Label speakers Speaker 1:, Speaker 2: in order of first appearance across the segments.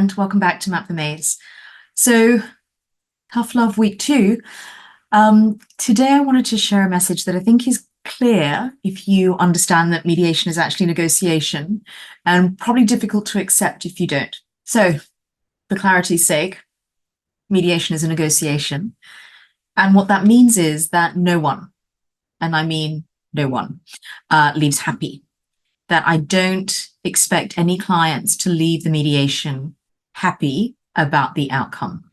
Speaker 1: and welcome back to Map the Maze. So, tough love week 2. Today I wanted to share a message that I think is clear if you understand that mediation is actually negotiation, and probably difficult to accept if you don't. So, for clarity's sake, mediation is a negotiation. And what that means is that no one, and I mean no one, leaves happy. That I don't expect any clients to leave the mediation happy about the outcome.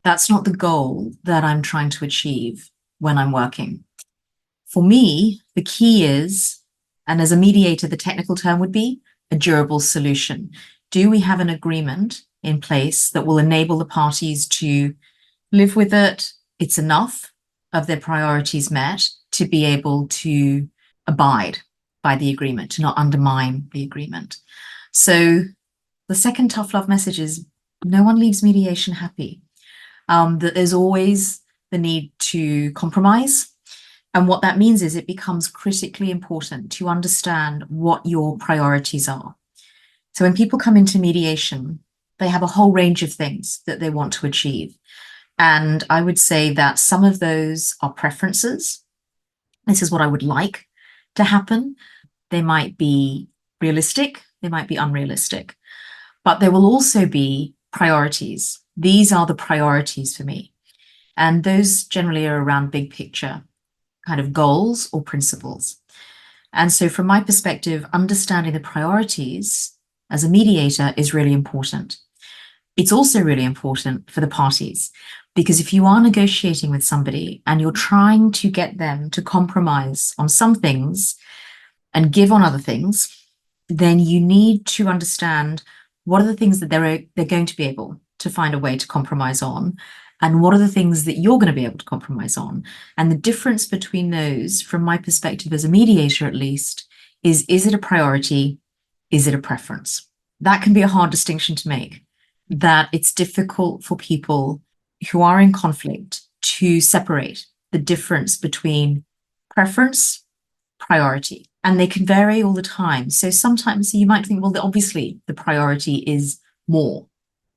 Speaker 1: That's not the goal that I'm trying to achieve when I'm working. For me, the key is, and as a mediator, the technical term would be a durable solution. Do we have an agreement in place that will enable the parties to live with it? It's enough of their priorities met to be able to abide by the agreement, to not undermine the agreement. So the second tough love message is no one leaves mediation happy. That there's always the need to compromise. And what that means is it becomes critically important to understand what your priorities are. So when people come into mediation, they have a whole range of things that they want to achieve. And I would say that some of those are preferences. This is what I would like to happen. They might be realistic, they might be unrealistic, but there will also be priorities. These are the priorities for me. And those generally are around big picture kind of goals or principles. And so from my perspective, understanding the priorities as a mediator is really important. It's also really important for the parties, because if you are negotiating with somebody and you're trying to get them to compromise on some things and give on other things, then you need to understand what are the things that they're going to be able to find a way to compromise on, and what are the things that you're going to be able to compromise on. And the difference between those, from my perspective as a mediator at least, is it a priority? Is it a preference? That can be a hard distinction to make, that it's difficult for people who are in conflict to separate the difference between preference, priority. And they can vary all the time. So sometimes you might think, well, obviously the priority is more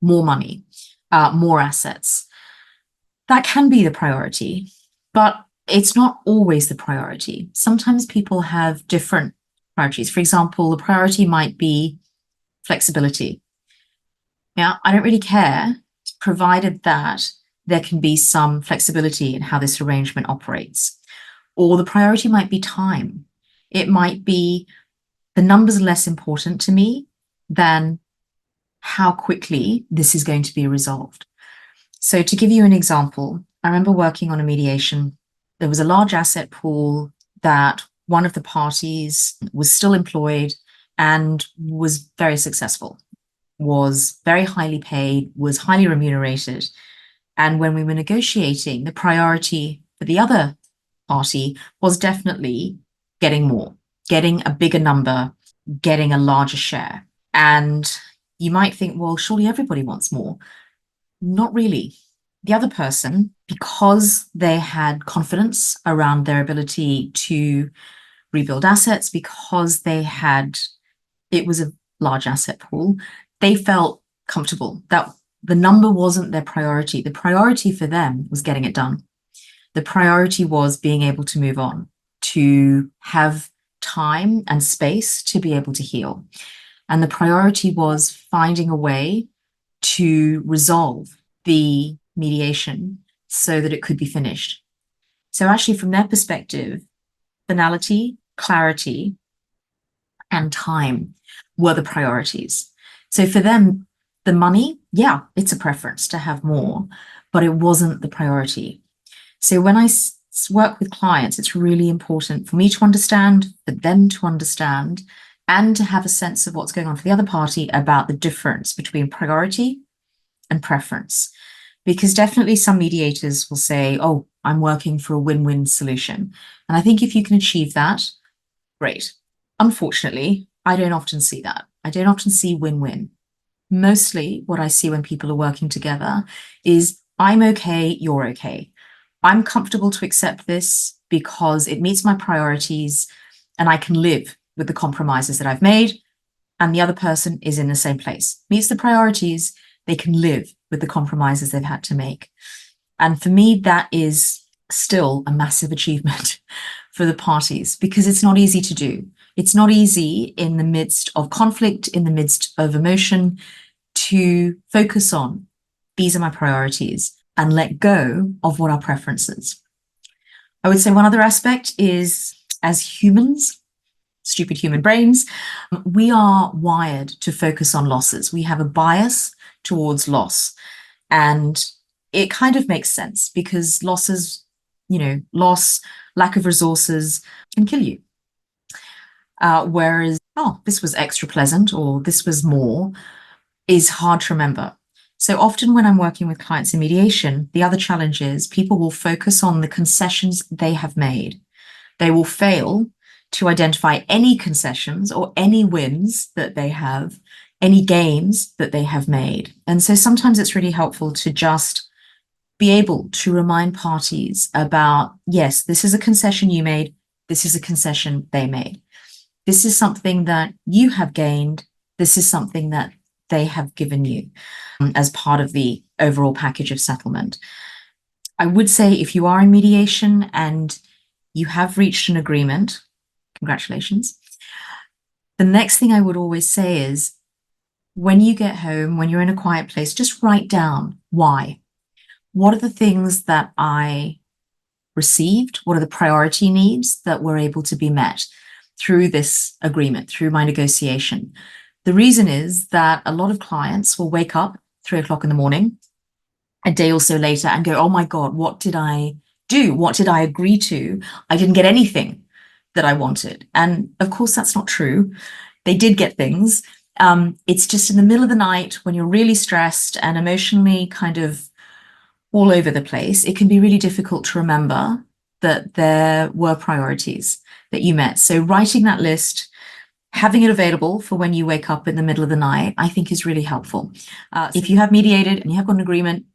Speaker 1: money, more assets. That can be the priority, but it's not always the priority. Sometimes people have different priorities. For example, the priority might be flexibility. Yeah, I don't really care, provided that there can be some flexibility in how this arrangement operates. Or the priority might be time. It might be the numbers less important to me than how quickly this is going to be resolved. So to give you an example, I remember working on a mediation. There was a large asset pool that one of the parties was still employed and was very successful, was very highly paid, was highly remunerated. And when we were negotiating, the priority for the other party was definitely getting more, getting a bigger number, getting a larger share. And you might think, well, surely everybody wants more. Not really. The other person, because they had confidence around their ability to rebuild assets, because it was a large asset pool, they felt comfortable that the number wasn't their priority. The priority for them was getting it done. The priority was being able to move on, to have time and space to be able to heal. And the priority was finding a way to resolve the mediation so that it could be finished. So actually, from their perspective, finality, clarity, and time were the priorities. So for them, the money, yeah, it's a preference to have more, but it wasn't the priority. So when I work with clients, it's really important for me to understand, for them to understand, and to have a sense of what's going on for the other party about the difference between priority and preference. Because definitely some mediators will say, oh, I'm working for a win-win solution. And I think if you can achieve that, great. Unfortunately, I don't often see that. I don't often see win-win. Mostly what I see when people are working together is I'm okay, you're okay. I'm comfortable to accept this because it meets my priorities and I can live with the compromises that I've made, and the other person is in the same place, meets the priorities, they can live with the compromises they've had to make. And for me, that is still a massive achievement for the parties, because it's not easy to do. It's not easy in the midst of conflict, in the midst of emotion, to focus on these are my priorities and let go of what our preferences. I would say one other aspect is, as humans, stupid human brains, we are wired to focus on losses. We have a bias towards loss. And it kind of makes sense, because losses, loss, lack of resources can kill you. Whereas, oh, this was extra pleasant, or this was more, is hard to remember. So often when I'm working with clients in mediation, the other challenge is people will focus on the concessions they have made. They will fail to identify any concessions or any wins that they have, any gains that they have made. And so sometimes it's really helpful to just be able to remind parties about, yes, this is a concession you made, this is a concession they made. This is something that you have gained, this is something that they have given you as part of the overall package of settlement. I would say if you are in mediation and you have reached an agreement, congratulations. The next thing I would always say is, when you get home, when you're in a quiet place, just write down why. What are the things that I received? What are the priority needs that were able to be met through this agreement, through my negotiation? The reason is that a lot of clients will wake up 3 o'clock in the morning, a day or so later, and go, oh my God, what did I do? What did I agree to? I didn't get anything that I wanted. And of course, that's not true. They did get things. It's just in the middle of the night when you're really stressed and emotionally kind of all over the place, it can be really difficult to remember that there were priorities that you met. So writing that list, having it available for when you wake up in the middle of the night, I think is really helpful. If you have mediated and you have got an agreement,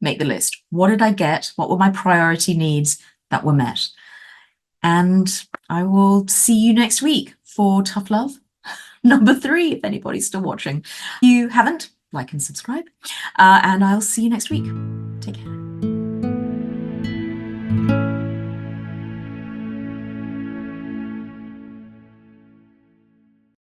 Speaker 1: make the list. What did I get? What were my priority needs that were met? And I will see you next week for Tough Love number 3, if anybody's still watching. If you haven't, like and subscribe. And I'll see you next week. Take care.